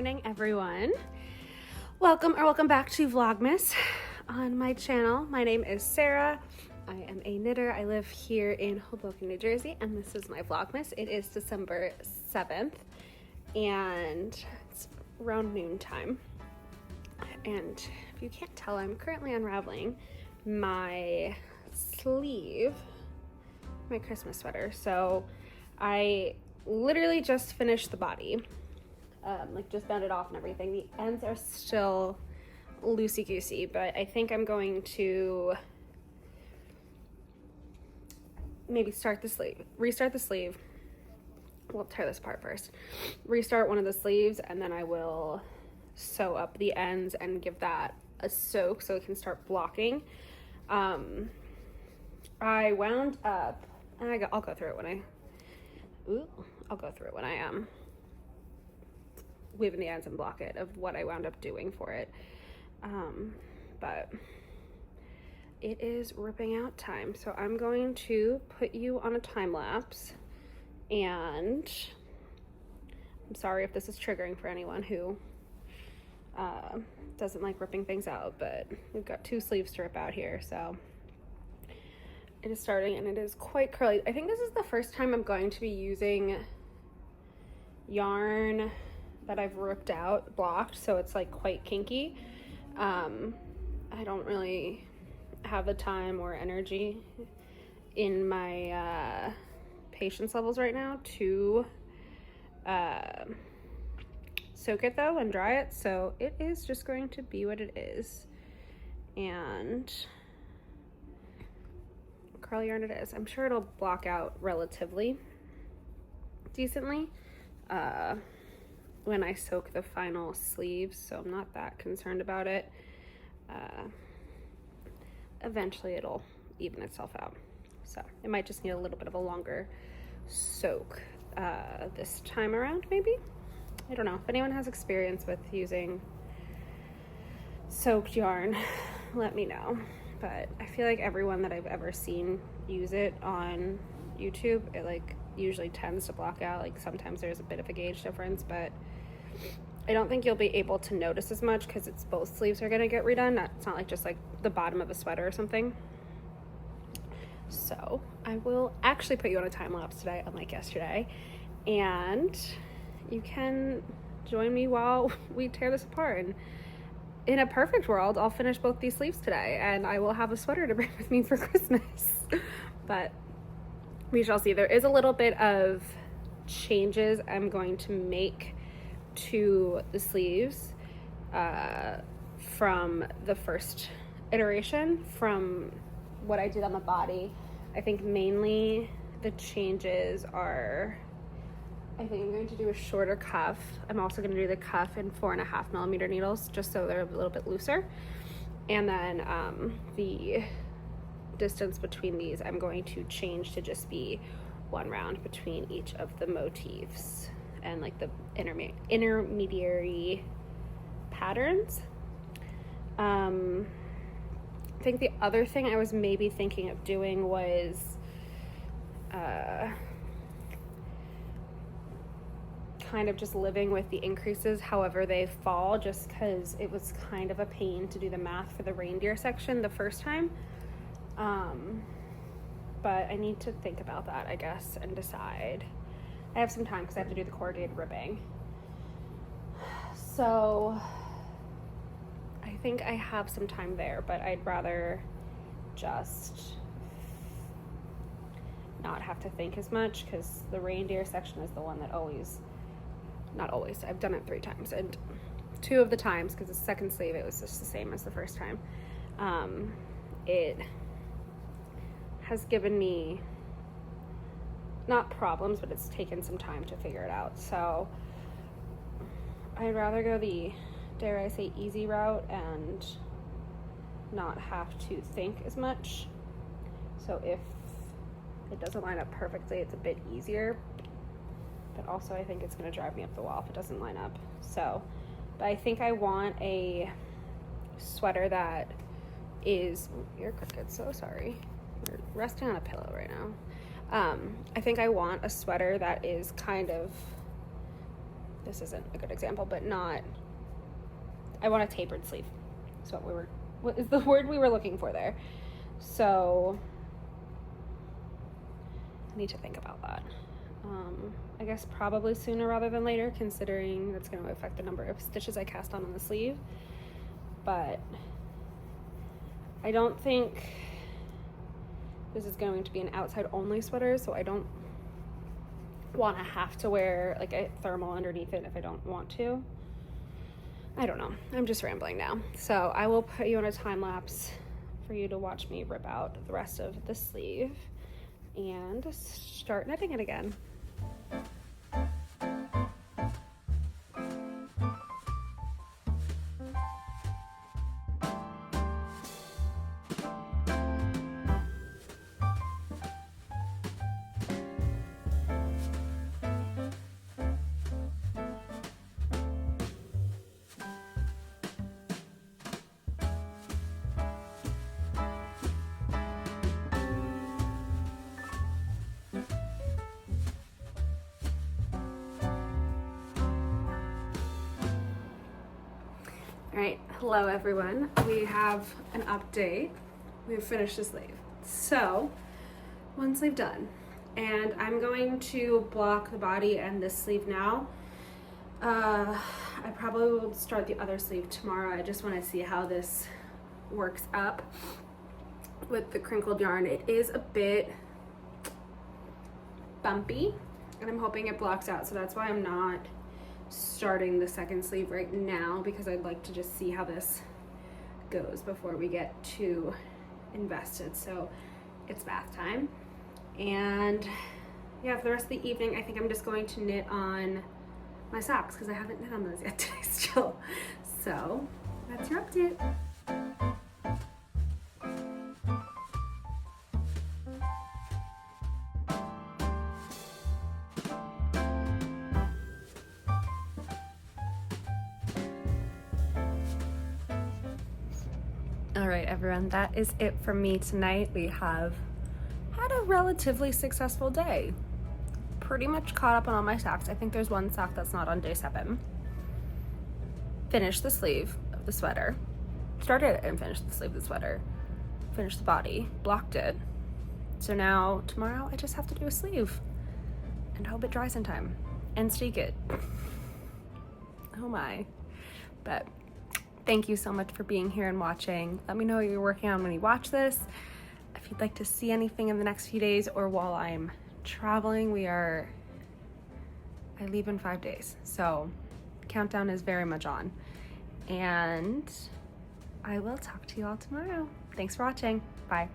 morning, everyone. Welcome back to Vlogmas on my channel. My name is Sarah. I am a knitter. I live here in Hoboken, New Jersey, and this is my Vlogmas. It is December 7th, and it's around noontime. And if you can't tell, I'm currently unraveling my sleeve, my Christmas sweater. So I literally just finished the body, just bound it off and everything. The ends are still loosey-goosey, but I think I'm going to maybe restart the sleeve. We'll tear this apart first. Restart one of the sleeves, and then I will sew up the ends and give that a soak so it can start blocking. I wound up, and I'll go through it when I am weaving the ends and block it of what I wound up doing for it. But it is ripping out time, so I'm going to put you on a time lapse, and I'm sorry if this is triggering for anyone who doesn't like ripping things out, but we've got 2 sleeves to rip out here, so it is starting, and it is quite curly. I think this is the first time I'm going to be using yarn that I've ripped out, blocked, so it's like quite kinky. I don't really have the time or energy in my patience levels right now to soak it though and dry it, so it is just going to be what it is. And curly yarn it is. I'm sure it'll block out relatively decently when I soak the final sleeves, so I'm not that concerned about it. Eventually it'll even itself out, so it might just need a little bit of a longer soak this time around, maybe. I don't know. If anyone has experience with using soaked yarn, let me know. But I feel like everyone that I've ever seen use it on YouTube, it like usually tends to block out. Like sometimes there's a bit of a gauge difference, but I don't think you'll be able to notice as much because it's both sleeves are gonna get redone. It's not like just like the bottom of a sweater or something. So I will actually put you on a time lapse today, unlike yesterday, and you can join me while we tear this apart. And in a perfect world, I'll finish both these sleeves today and I will have a sweater to bring with me for Christmas. But we shall see. There is a little bit of changes I'm going to make to the sleeves from the first iteration, from what I did on the body. I think mainly the changes are, I think I'm going to do a shorter cuff. I'm also going to do the cuff in 4.5mm needles, just so they're a little bit looser. And then the distance between these I'm going to change to just be 1 round between each of the motifs and like the intermediary patterns. I think the other thing I was maybe thinking of doing was kind of just living with the increases however they fall, just because it was kind of a pain to do the math for the reindeer section the first time. But I need to think about that, I guess, and decide. I have some time because I have to do the corrugated ribbing. So I think I have some time there, but I'd rather just not have to think as much, because the reindeer section is the one that not always, I've done it 3 times, and 2 of the times, because the second sleeve it was just the same as the first time, it has given me not problems, but it's taken some time to figure it out. So I'd rather go the, dare I say, easy route and not have to think as much. So if it doesn't line up perfectly, it's a bit easier, but also I think it's going to drive me up the wall if it doesn't line up. So, but I think I want a sweater that is, you're crooked, so sorry. You're resting on a pillow right now. I think I want a sweater that is kind of this isn't a good example, but not, I want a tapered sleeve. That's what is the word we were looking for there. So I need to think about that. I guess probably sooner rather than later, considering that's going to affect the number of stitches I cast on the sleeve. But I don't think this is going to be an outside only sweater, so I don't want to have to wear like a thermal underneath it if I don't want to. I don't know. I'm just rambling now. So I will put you on a time lapse for you to watch me rip out the rest of the sleeve and start knitting it again. All right, hello everyone. We have an update. We've finished the sleeve. So, one sleeve done. And I'm going to block the body and this sleeve now. I probably will start the other sleeve tomorrow. I just want to see how this works up with the crinkled yarn. It is a bit bumpy, and I'm hoping it blocks out. So that's why I'm not starting the second sleeve right now, because I'd like to just see how this goes before we get too invested. So it's bath time, and yeah, for the rest of the evening I think I'm just going to knit on my socks because I haven't knit on those yet today still. So that's your update. All right, everyone, that is it from me tonight. We have had a relatively successful day. Pretty much caught up on all my socks. I think there's one sock that's not on day 7. Finished the sleeve of the sweater. Started and finished the sleeve of the sweater. Finished the body, blocked it. So now tomorrow I just have to do a sleeve and hope it dries in time and steek it. Oh my. But thank you so much for being here and watching. Let me know what you're working on when you watch this. If you'd like to see anything in the next few days or while I'm traveling, I leave in 5 days. So countdown is very much on. And I will talk to you all tomorrow. Thanks for watching. Bye.